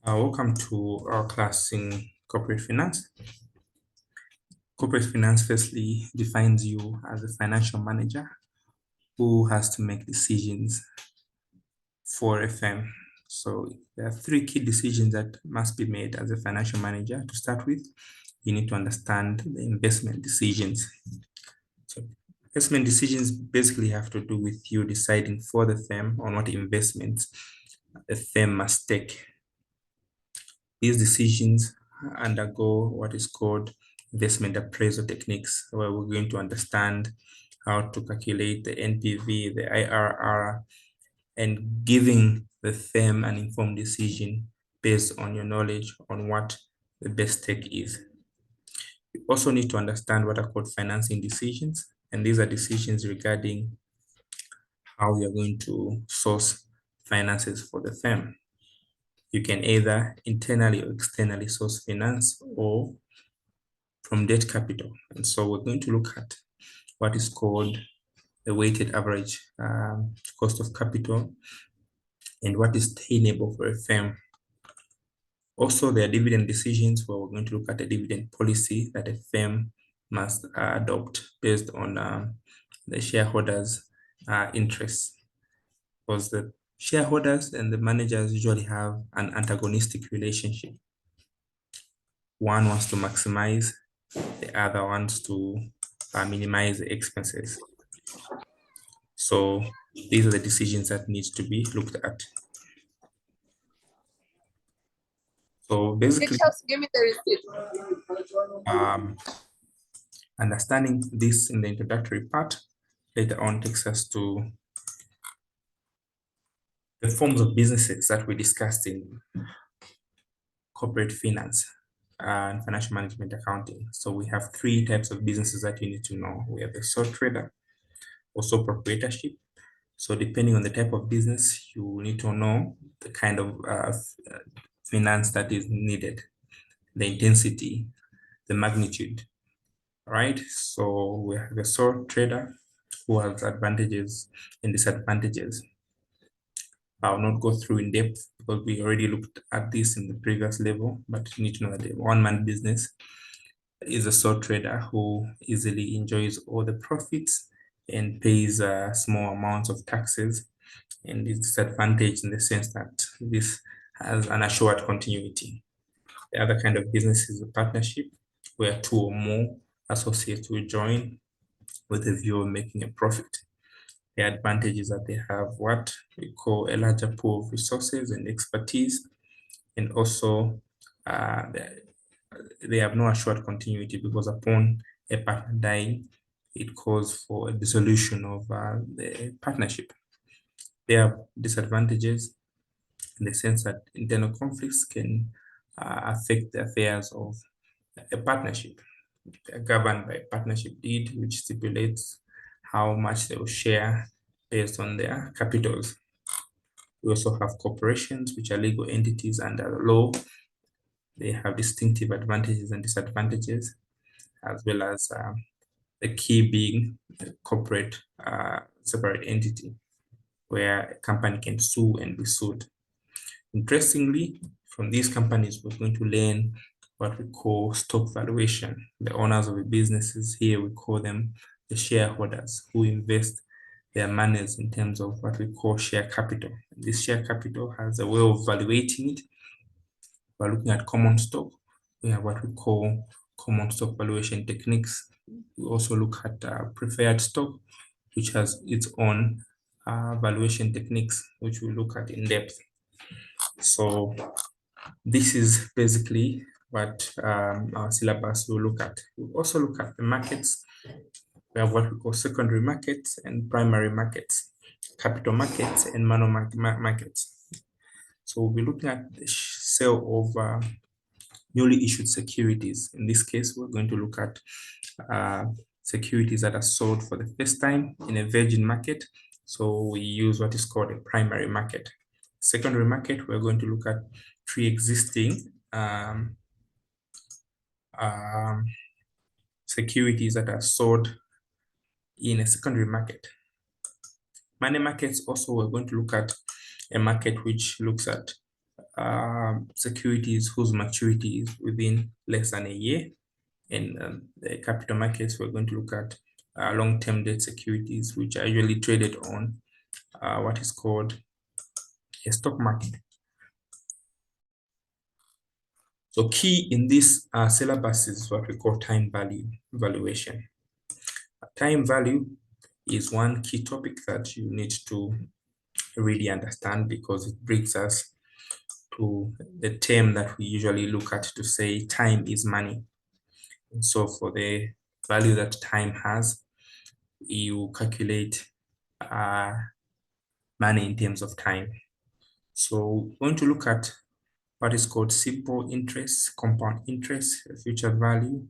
Welcome to our class in corporate finance. Corporate finance firstly defines you as a financial manager who has to make decisions for a firm. So there are three key decisions that must be made as a financial manager. To start with, you need to understand the investment decisions. So investment decisions basically have to do with you deciding for the firm on what investments the firm must take. These decisions undergo what is called investment appraisal techniques, where we're going to understand how to calculate the NPV, the IRR, and giving the firm an informed decision based on your knowledge on what the best take is. You also need to understand what are called financing decisions, and these are decisions regarding how you're going to source finances for the firm. You can either internally or externally source finance or from debt capital. And so we're going to look at what is called the weighted average cost of capital and what is tenable for a firm. Also, there are dividend decisions where we're going to look at the dividend policy that a firm must adopt based on the shareholders' interests. Because the shareholders and the managers usually have an antagonistic relationship. One wants to maximize, the other wants to minimize the expenses. So these are the decisions that need to be looked at. So basically, Just give me the receipt. understanding this in the introductory part later on takes us to the forms of businesses that we discussed in corporate finance and financial management accounting. So we have three types of businesses that you need to know. We have the sole trader, also proprietorship. So depending on the type of business, you need to know the kind of finance that is needed, the intensity, the magnitude, right? So we have a sole trader who has advantages and disadvantages. I'll not go through in depth because we already looked at this in the previous level, but you need to know that the one-man business is a sole trader who easily enjoys all the profits and pays small amounts of taxes, and is disadvantaged in the sense that this has an assured continuity. The other kind of business is a partnership where two or more associates will join with a view of making a profit. The advantage is that they have what we call a larger pool of resources and expertise, and also they have no assured continuity because upon a partner dying, it calls for a dissolution of the partnership. There are disadvantages in the sense that internal conflicts can affect the affairs of a partnership. They are governed by a partnership deed, which stipulates how much they will share based on their capitals. We also have corporations, which are legal entities under law. They have distinctive advantages and disadvantages, as well as the key being the corporate separate entity, where a company can sue and be sued. Interestingly, from these companies, we're going to learn what we call stock valuation. The owners of the businesses here, we call them the shareholders who invest their monies in terms of what we call share capital. This share capital has a way of evaluating it. We're looking at common stock. We have what we call common stock valuation techniques. We also look at preferred stock, which has its own valuation techniques, which we look at in depth. So this is basically what our syllabus will look at. We'll also look at the markets. We have what we call secondary markets and primary markets, capital markets and money markets. So we'll be looking at the sale of newly issued securities. In this case, we're going to look at securities that are sold for the first time in a virgin market. So we use what is called a primary market. Secondary market, we're going to look at pre-existing securities that are sold in a secondary market. Money markets also, we're going to look at a market which looks at securities whose maturity is within less than a year. In the capital markets, we're going to look at long-term debt securities, which are usually traded on what is called a stock market. So key in this syllabus is what we call time value valuation. Time value is one key topic that you need to really understand, because it brings us to the term that we usually look at to say time is money. And so for the value that time has, you calculate money in terms of time. So we're going to look at what is called simple interest, compound interest, future value,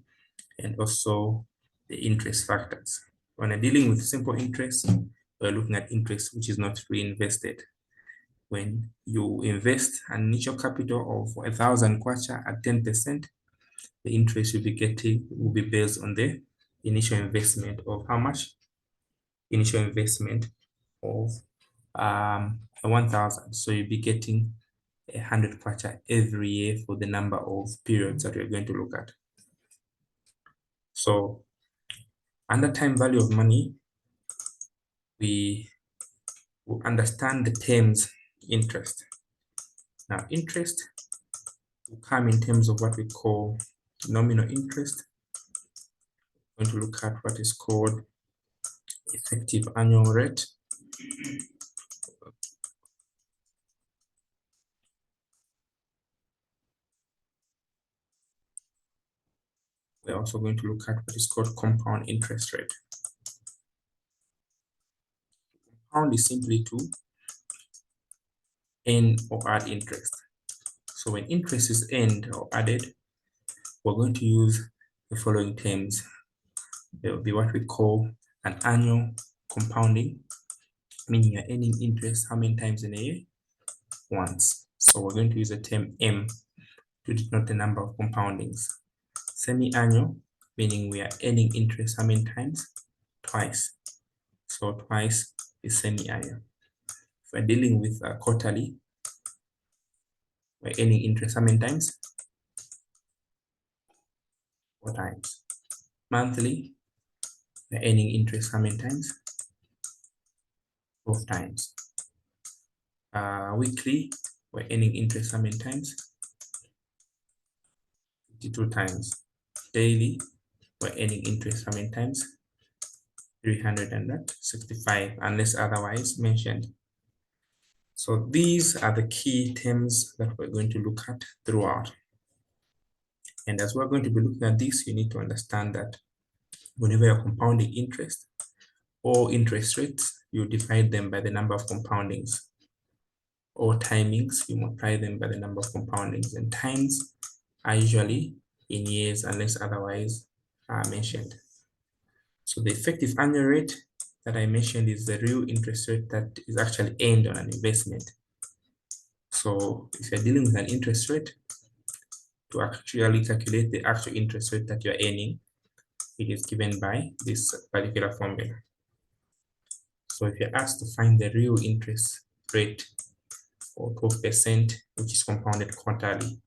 and also the interest factors. When I'm dealing with simple interest, we're looking at interest which is not reinvested. When you invest an initial capital of 1,000 kwacha at 10%, the interest you'll be getting will be based on the initial investment of how much? Initial investment of 1,000. So you'll be getting 100 kwacha every year for the number of periods that we're going to look at. So under time value of money, we will understand the terms interest. Now, interest will come in terms of what we call nominal interest. We're going to look at what is called effective annual rate. We're also going to look at what is called compound interest rate. Compound is simply to earn or add interest. So when interest is earned or added, we're going to use the following terms. There will be what we call an annual compounding, meaning you're earning interest how many times in a year? Once. So we're going to use the term M to denote the number of compoundings. Semi-annual, meaning we are earning interest how many times? Twice. So twice is semi-annual. If we're dealing with quarterly, we're earning interest how many times? 4 times. Monthly, we're earning interest how many times? 12 times. Weekly, we're earning interest how many times? 52 times. Daily, we're earning interest how many times? 365, unless otherwise mentioned. So these are the key terms that we're going to look at throughout. And as we're going to be looking at this, you need to understand that whenever you're compounding interest or interest rates, you divide them by the number of compoundings, or timings, you multiply them by the number of compoundings, and times are usually in years unless otherwise mentioned. So the effective annual rate that I mentioned is the real interest rate that is actually earned on an investment. So if you're dealing with an interest rate, to actually calculate the actual interest rate that you're earning, it is given by this particular formula. So if you're asked to find the real interest rate for 12%, which is compounded quarterly,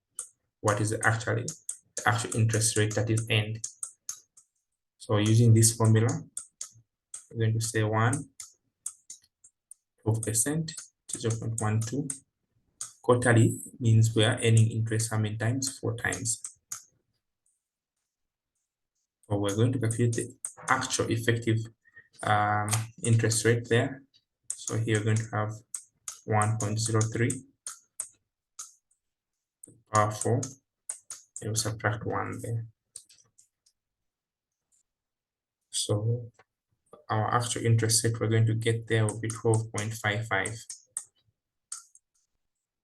what is actually the actual interest rate that is earned? So using this formula, we're going to say 12%, 0.12. Quarterly means we are earning interest how many times? 4 times. So we're going to calculate the actual effective interest rate there. So here we're going to have 1.03 power 4, and we'll subtract 1 there. So our actual interest rate we're going to get there will be 12.55.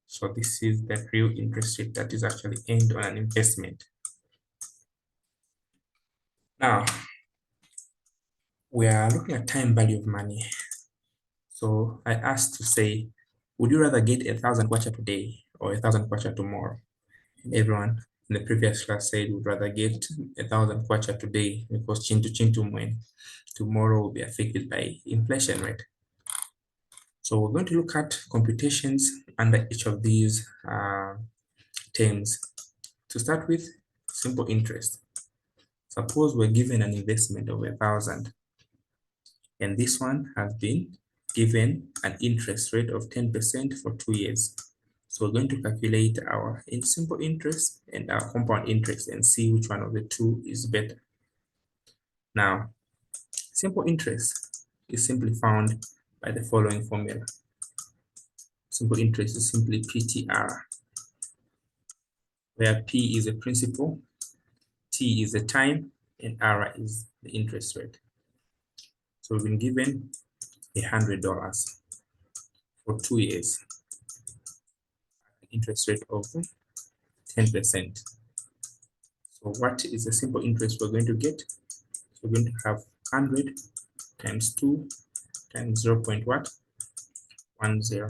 So this is the real interest rate that is actually earned on an investment. Now, we are looking at time value of money. So I asked to say, would you rather get 1,000 kwacha today or 1,000 kwacha tomorrow? And everyone in the previous class said would rather get 1,000 kwacha today because chintu chintu when tomorrow will be affected by inflation rate. So we're going to look at computations under each of these terms. To start with, simple interest. Suppose we're given an investment of 1,000, and this one has been given an interest rate of 10% for 2 years. So we're going to calculate our simple interest and our compound interest and see which one of the two is better. Now, simple interest is simply found by the following formula. Simple interest is simply PTR, where P is a principal, T is the time, and R is the interest rate. So we've been given $100 for 2 years, interest rate of 10%. So what is the simple interest we're going to get? So we're going to have 100 times 2 times 0. What? 10. So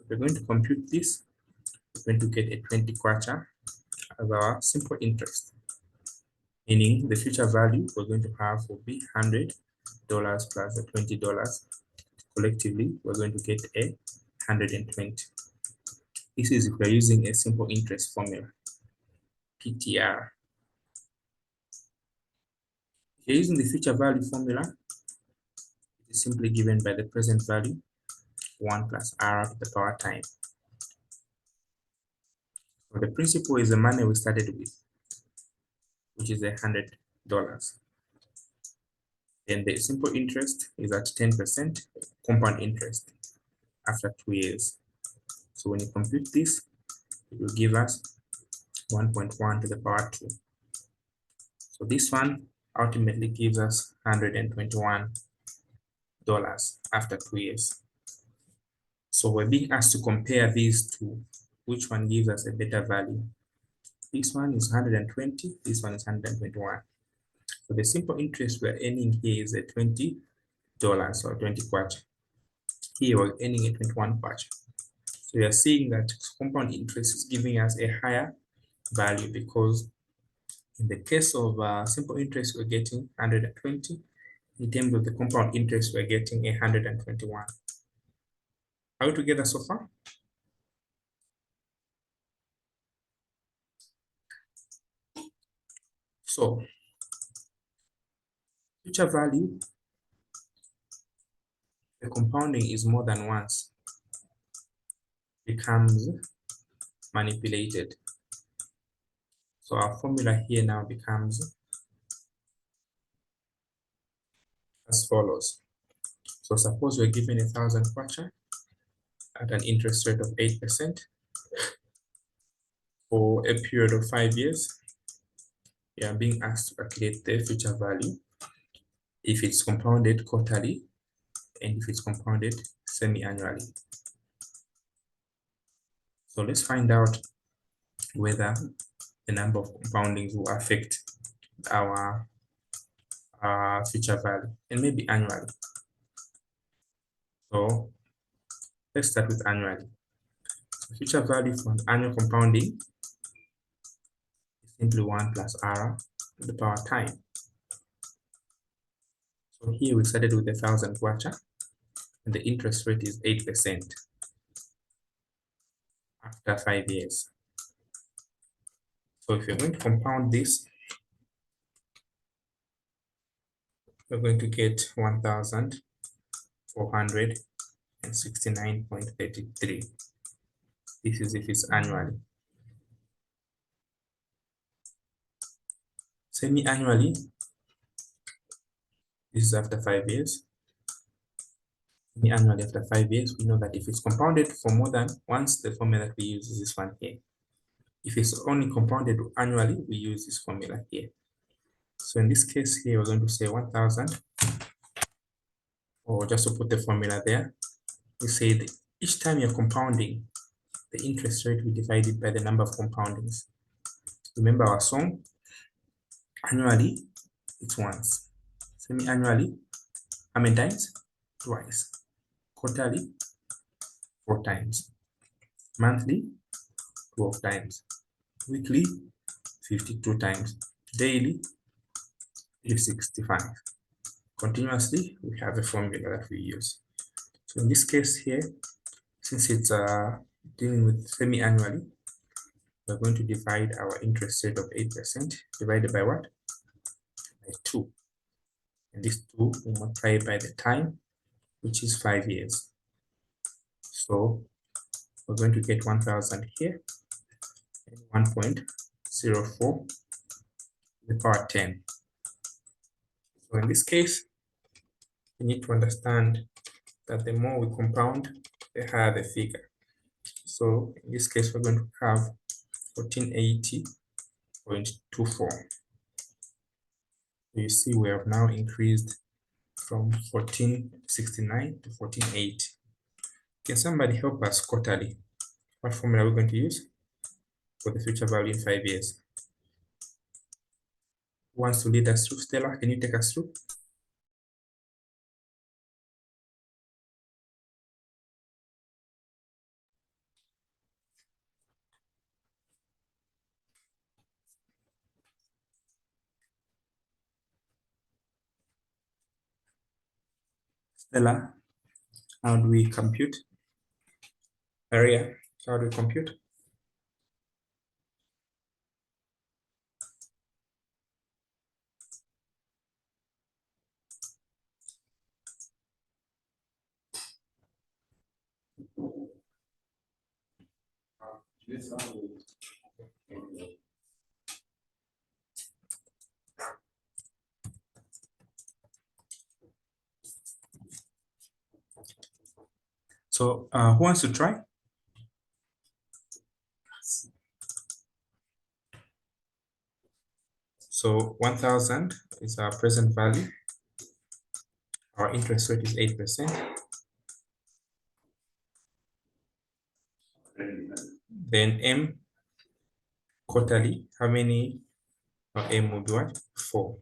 we're going to compute this. We're going to get a 20 kwacha as our simple interest, meaning the future value we're going to have will be $100 plus the $20. Collectively, we're going to get a 120. This is if we're using a simple interest formula, PTR. If you're using the future value formula, it is simply given by the present value, 1 plus R to the power time. So the principal is the money we started with, which is $100. Then the simple interest is at 10% compound interest after 2 years. So when you compute this, it will give us 1.1 to the power 2. So this one ultimately gives us $121 after 2 years. So we're being asked to compare these two. Which one gives us a better value? This one is 120, this one is 121. So the simple interest we're earning here is at $20 or 20 kwacha. Here we're earning at 21 kwacha. So we are seeing that compound interest is giving us a higher value because in the case of simple interest, we're getting 120. In terms of the compound interest, we're getting 121. Are we together so far? So future value, the compounding is more than once, becomes manipulated. So our formula here now becomes as follows. So suppose we're given 1,000 kwacha at an interest rate of 8% for a period of 5 years. We are being asked to calculate the future value if it's compounded quarterly and if it's compounded semi-annually. So let's find out whether the number of compoundings will affect our future value, and maybe annually. So let's start with annually. So future value for an annual compounding is simply 1 plus R to the power time. So here we started with 1,000 kwacha, and the interest rate is 8% after 5 years. So if you're going to compound this, we're going to get 1,469.33. This is if it's annually. Semi-annually, this is after 5 years. Semi-annually after 5 years, we know that if it's compounded for more than once, the formula that we use is this one here. If it's only compounded annually, we use this formula here. So in this case here, we're going to say 1,000, or just to put the formula there, we say that each time you're compounding, the interest rate we divide it by the number of compoundings. Remember our song, annually, it's once. Semi-annually, how many times? Twice. Quarterly, 4 times. Monthly, 12 times. Weekly, 52 times. Daily, 365. Continuously, we have a formula that we use. So in this case here, since it's dealing with semi-annually, we're going to divide our interest rate of 8% divided by what? By 2. And this 2 will multiply by the time, which is 5 years. So we're going to get 1,000 here and 1.04 to the power 10. So in this case, we need to understand that the more we compound, the higher the figure. So in this case, we're going to have 1480.24. You see, we have now increased from 1469 to 1480. Can somebody help us quarterly? What formula are we going to use for the future value in 5 years? Who wants to lead us through? Stella, can you take us through? Stella, how do we compute? Maria, how do we compute? So who wants to try? So 1,000 is our present value. Our interest rate is 8%. Then M quarterly, how many M would be what? 4.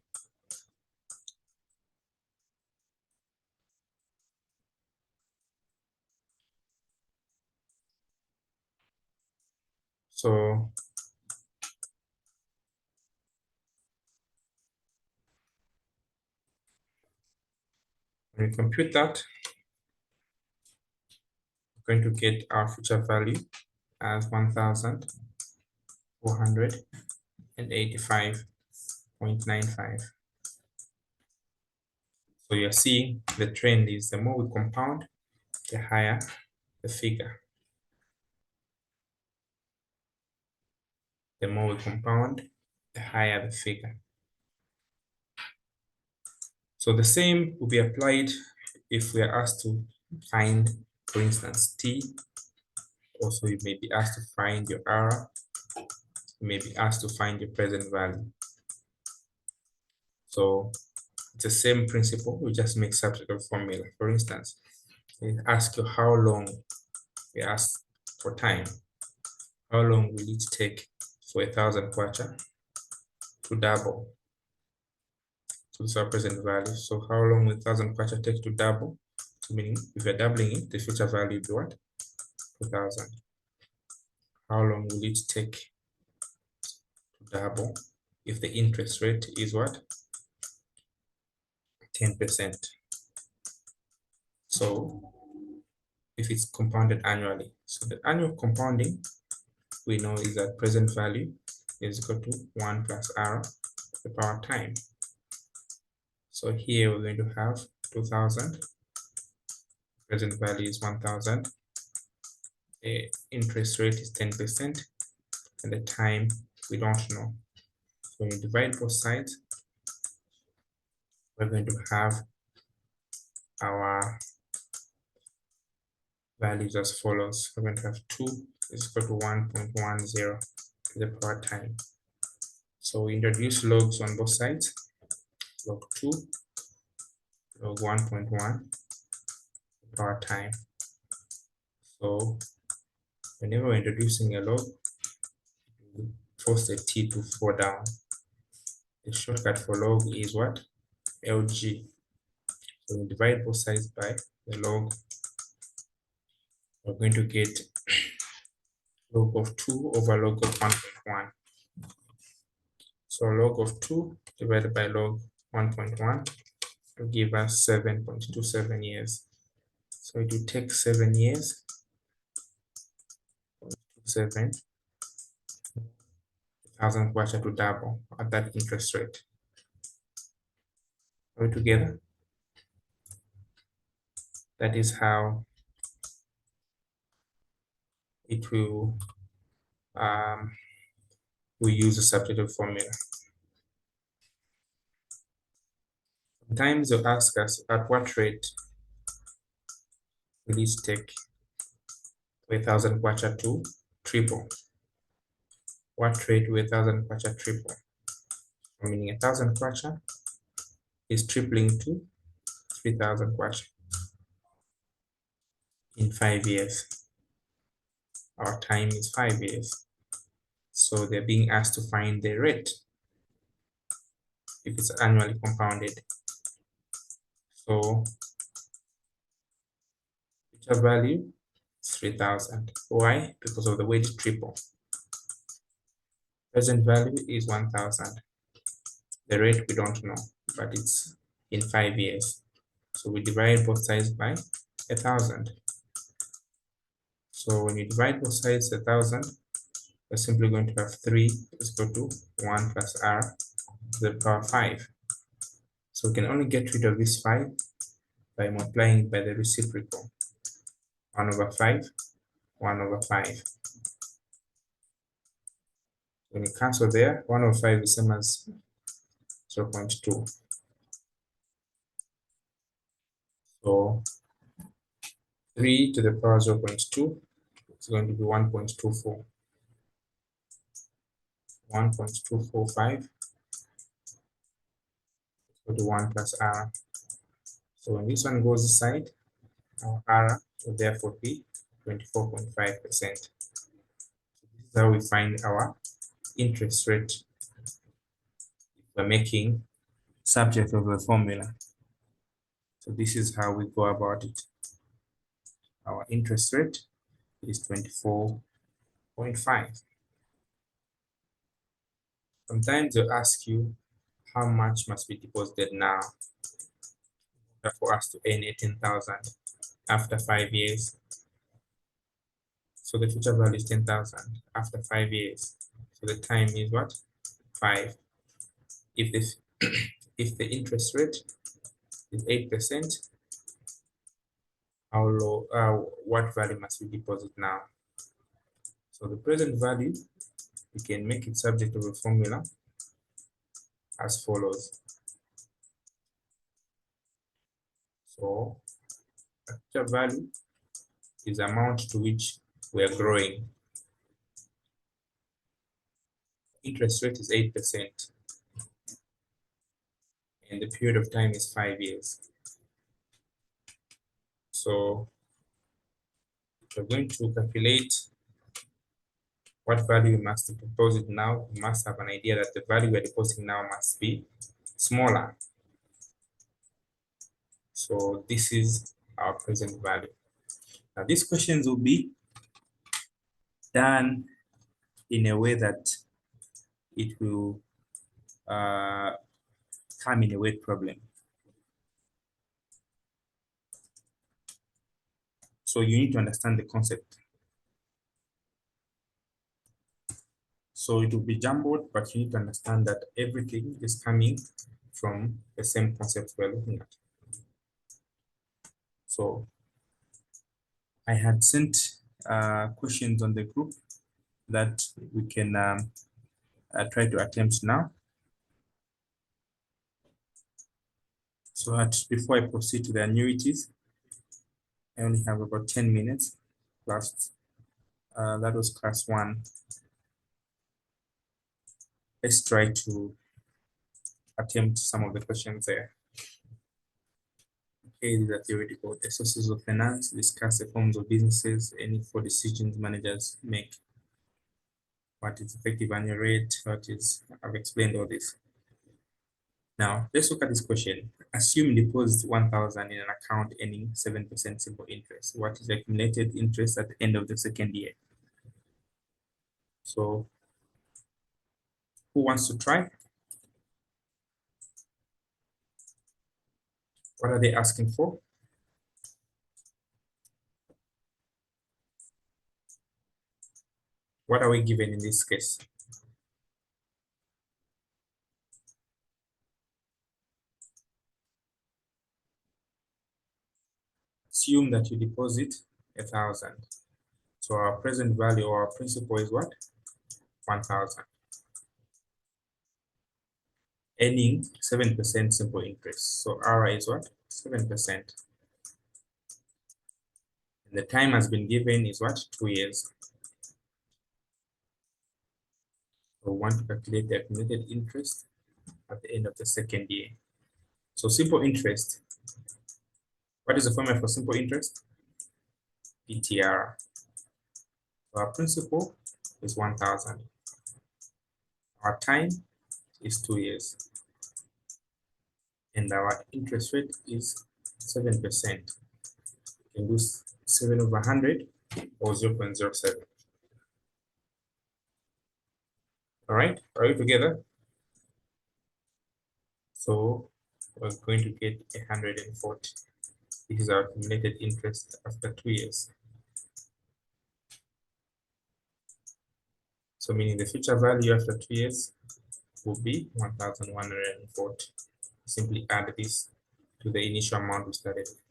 So when we compute that, we're going to get our future value as 1,485.95. So you're seeing the trend is the more we compound, the higher the figure. The more we compound, the higher the figure. So the same will be applied if we are asked to find, for instance, T. Also, you may be asked to find your R. You may be asked to find your present value. So it's the same principle, we just make substitute formula. For instance, we ask you how long, we ask for time. How long will it take for 1,000 kwacha to double? So this is our present value. So how long will 1,000 kwacha take to double? So meaning if you're doubling it, the future value will be what? 2,000. How long will it take to double if the interest rate is what? 10%. So if it's compounded annually. So the annual compounding we know is that present value is equal to 1 plus R to the power time. So here we're going to have 2,000. Present value is 1,000. The interest rate is 10%, and the time we don't know. So when you divide both sides, we're going to have our values as follows. We're going to have 2 is equal to 1.10 to the power time. So we introduce logs on both sides. Log 2, log 1.1 power time. So whenever we're introducing a log, we force the T to fall down. The shortcut for log is what? LG. So we divide both sides by the log. We're going to get log of 2 over log of 1.1. So log of 2 divided by log 1.1 will give us 7.27 years. So it will take 7 years. 7,000 kwacha to double at that interest rate. Are we together? That is how it will we use a substitute formula. Sometimes they'll ask us at what rate will it take 1,000 kwacha to triple? What rate will 1,000 kwacha triple? Meaning 1,000 kwacha is tripling to 3,000 kwacha in 5 years. Our time is 5 years. So they're being asked to find the rate if it's annually compounded. So future value is 3,000. Why? Because of the way it's triple. Present value is 1,000. The rate we don't know, but it's in 5 years. So we divide both sides by 1,000. So when you divide both sides 1,000, we're simply going to have 3 is equal to 1 plus r to the power 5. So we can only get rid of this 5 by multiplying by the reciprocal. 1 over 5, 1 over 5. When you cancel there, 1 over 5 is the same as 0.2. So 3 to the power 0.2 is going to be 1.24. 1.245 equal to 1 plus r. So when this one goes aside, our r will therefore be 24.5%. This is how we find our interest rate we're making subject of a formula. So this is how we go about it. Our interest rate is 24.5. Sometimes they'll ask you how much must be deposited now for us to earn 18,000 after 5 years. So the future value is 10,000 after 5 years. So the time is what? 5. If this if the interest rate is 8%, how low what value must we deposit now? So the present value, we can make it subject of a formula as follows. So the future value is the amount to which we are growing. Interest rate is 8%, and the period of time is 5 years. So if we're going to calculate what value we must deposit now, we must have an idea that the value we're depositing now must be smaller. So this is our present value. Now these questions will be done in a way that it will come in a word problem. So you need to understand the concept. So it will be jumbled, but you need to understand that everything is coming from the same concept we're looking at. So I had sent questions on the group that we can try to attempt now. So before I proceed to the annuities, I only have about 10 minutes last. That was class 1. Let's try to attempt some of the questions there. Okay, these are theoretical. The sources of finance, discuss the forms of businesses, any 4 decisions managers make. What is effective annual rate? What is, I've explained all this. Now, let's look at this question. Assume deposit 1,000 in an account earning 7% simple interest. What is the accumulated interest at the end of the second year? So, who wants to try? What are they asking for? What are we given in this case? Assume that you deposit 1,000. So our present value or our principal is what? 1,000. Earning 7% simple interest. So R is what? 7%. And the time has been given is what? 2 years. So we want to calculate the accumulated interest at the end of the second year. So simple interest. What is the formula for simple interest? PTR. So our principal is 1,000. Our time is 2 years. And our interest rate is 7%. You can do 7 over 100 or 0.07. All right, are we together? So we're going to get 140. This is our accumulated interest after 2 years. So meaning the future value after 2 years will be 1,140. Simply add this to the initial amount we started with.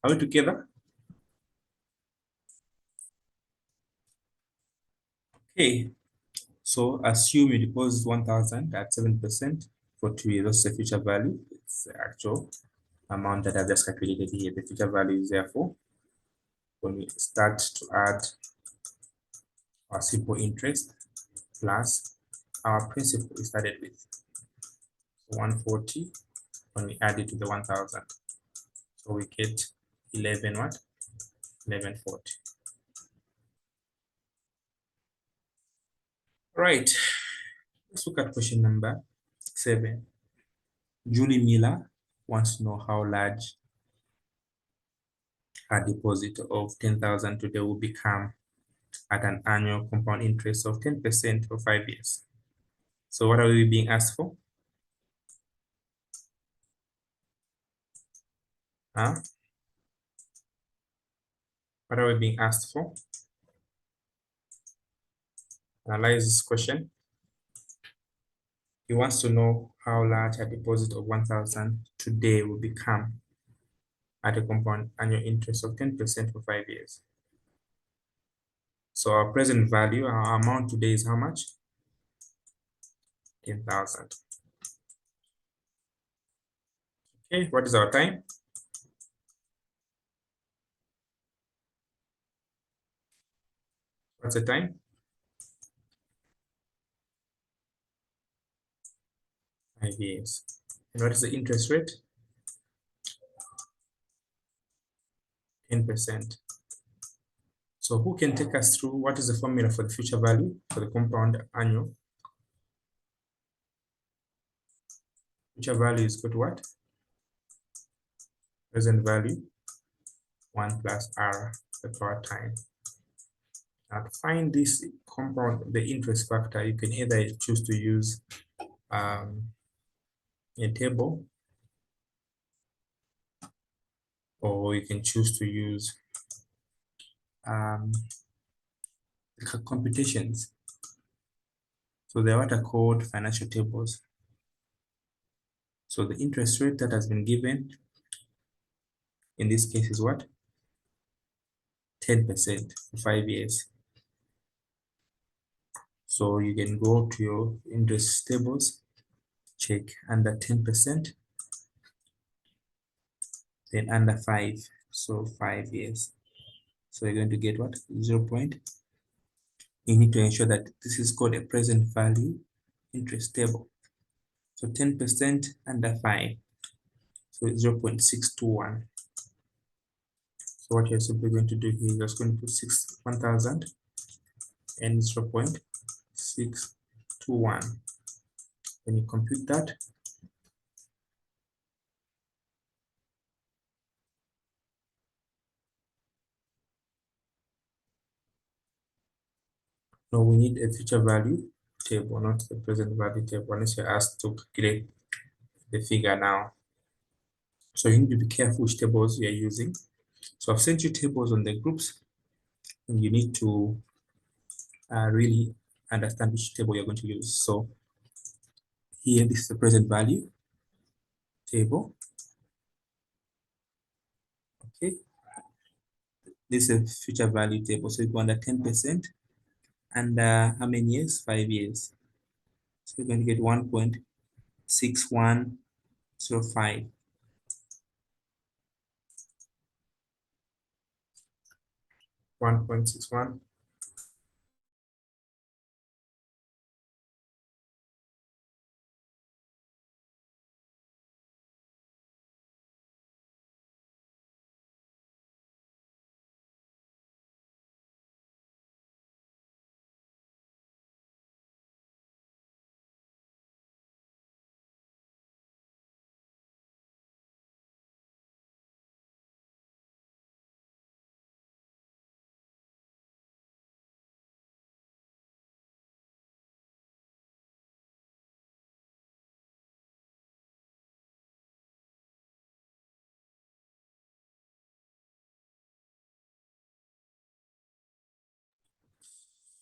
Are we together? Okay, so assume you deposit 1,000 at 7% for 2 years. That's the future value. It's the actual amount that I've just calculated here. The future value is therefore when we start to add our simple interest plus our principal we started with. So 140 when we add it to the 1,000. So we get 11 what? 1140. Right. Let's look at question number 7. Julie Miller wants to know how large her deposit of 10,000 today will become at an annual compound interest of 10% for 5 years. So what are we being asked for? Huh? What are we being asked for? Analyze this question. He wants to know how large a deposit of 1,000 today will become at a compound annual interest of 10% for 5 years. So our present value, our amount today is how much? 10,000. Okay, what is our time? What's the time? 5 years. And what is the interest rate? 10%. So who can take us through what is the formula for the future value for the compound annual? Future value is equal to what? Present value 1 plus R the power time. Now to find this compound, the interest factor, you can either choose to use a table, or you can choose to use computations. So they're what are called financial tables. So the interest rate that has been given in this case is what? 10% for 5 years. So you can go to your interest tables, check under 10%, then under 5, so 5 years. So you're going to get what? 0. You need to ensure that this is called a present value interest table. So 10% under 5, so 0.621. So what you're simply going to do here is just going to put 1,000 and 0.621. When you compute that, no, we need a future value table, not the present value table, unless you're asked to calculate the figure now. So you need to be careful which tables you're using. So I've sent you tables on the groups. you need to really understand which table you're going to use. So here, this is the present value table. Okay, this is a future value table. So it's under 10%. And how many years? 5 years. So you're going to get 1.6105. 1.61.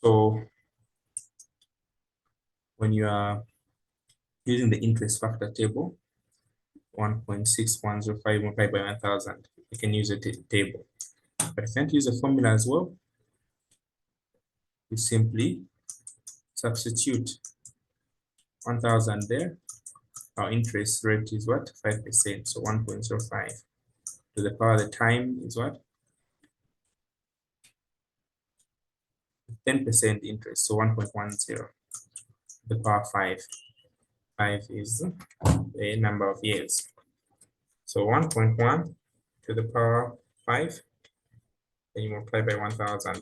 So when you are using the interest factor table, 1.6105 multiplied by 1000, you can use a table. But if you want to use a formula as well, you simply substitute 1000 there. Our interest rate is what? 5%. So 1.05 to the power of the time is what? 10% interest. So 1.10 the power 5. 5 is the number of years. So 1.1 to the power 5, then you multiply by 1000.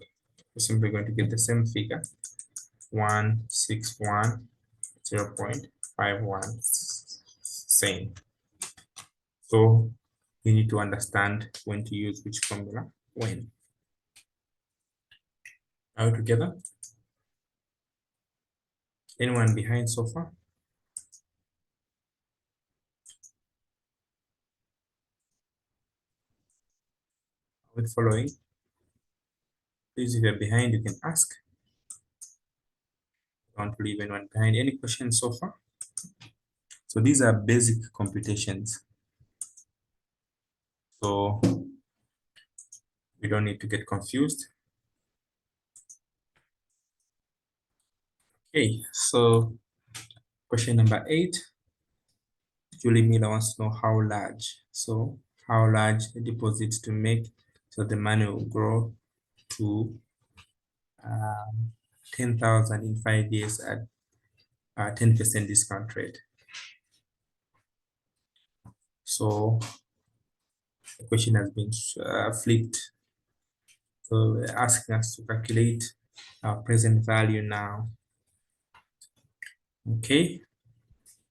You're simply going to get the same figure, 161.0.51. Same. So you need to understand when to use which formula when. Are we together? Anyone behind so far? Are we following? Please, if you're behind, you can ask. Don't leave anyone behind. Any questions so far? So these are basic computations. So we don't need to get confused. Okay, so question number 8. Julie Miller wants to know how large. So how large the deposit to make so the money will grow to 10,000 in 5 years at 10% discount rate. So the question has been flipped. So they're asking us to calculate our present value now. Okay,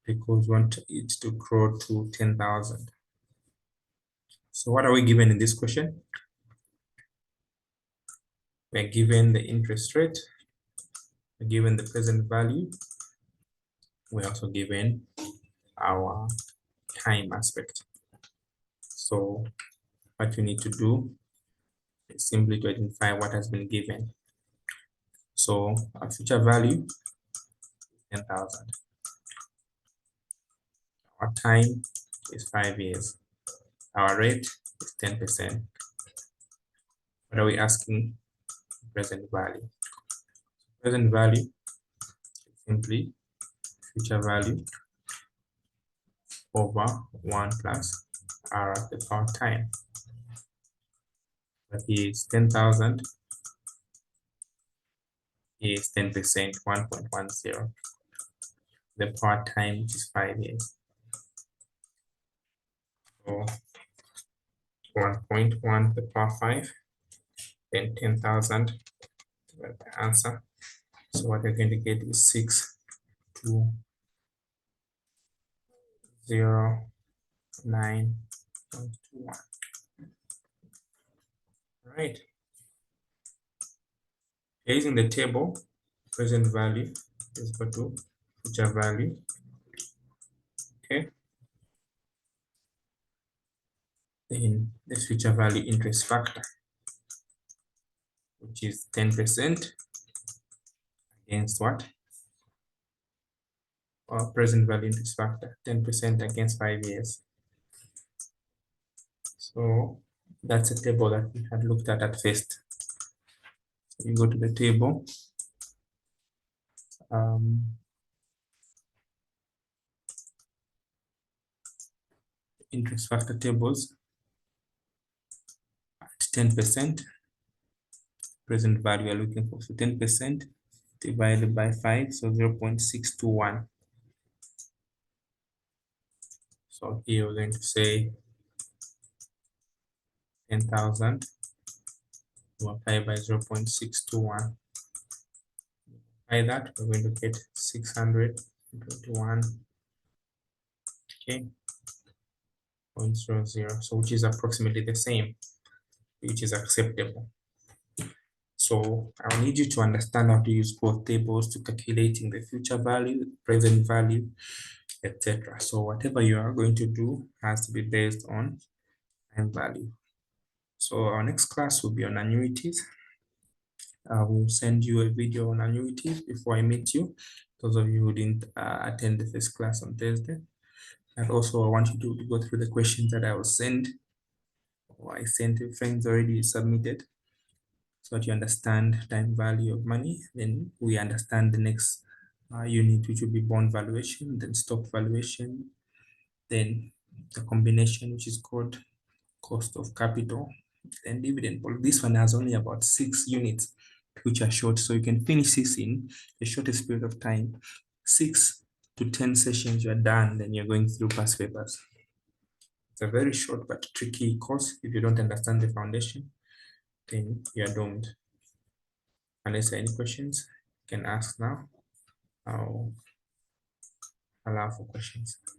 because we want it to grow to 10,000. So what are we given in this question? We're given the interest rate, we're given the present value, we're also given our time aspect. So what you need to do is simply to identify what has been given. So our future value, 10,000. Our time is 5 years. Our rate is 10%. What are we asking? Present value. Present value is simply future value over 1 plus r at the power time. That is 10,000 is 10%, 1.10. The power time is 5 years. So 1.1 to the power 5, then 10,000, the answer. So what you're going to get is 620.9.21. Right. Using the table, present value is equal to future value. Okay. In the future value interest factor. which is 10% against what? Present value interest factor, 10% against 5 years. So that's a table that we had looked at first. So you go to the table. Interest factor tables at 10%. Present value we are looking for. So 10% divided by 5, so 0.621. So here we're going to say 10,000 multiplied by 0.621. By that, we're going to get 621, okay, 0.00, so which is approximately the same, which is acceptable. So I'll need you to understand how to use both tables to calculating the future value, present value, etc. So whatever you are going to do has to be based on time value. So our next class will be on annuities. I will send you a video on annuities before I meet you. Those of you who didn't attend the first class on Thursday. And also I want you to go through the questions that I will send, or I sent to friends already submitted, so that you understand time value of money. Then we understand the next unit, which will be bond valuation, then stock valuation, then the combination, which is called cost of capital, and dividend. But this one has only about 6 units, which are short, so you can finish this in the shortest period of time. 6 to 10 sessions, you're done, then you're going through past papers. It's a very short but tricky course. If you don't understand the foundation, then you're doomed. Unless there are any questions, you can ask now. I'll allow for questions.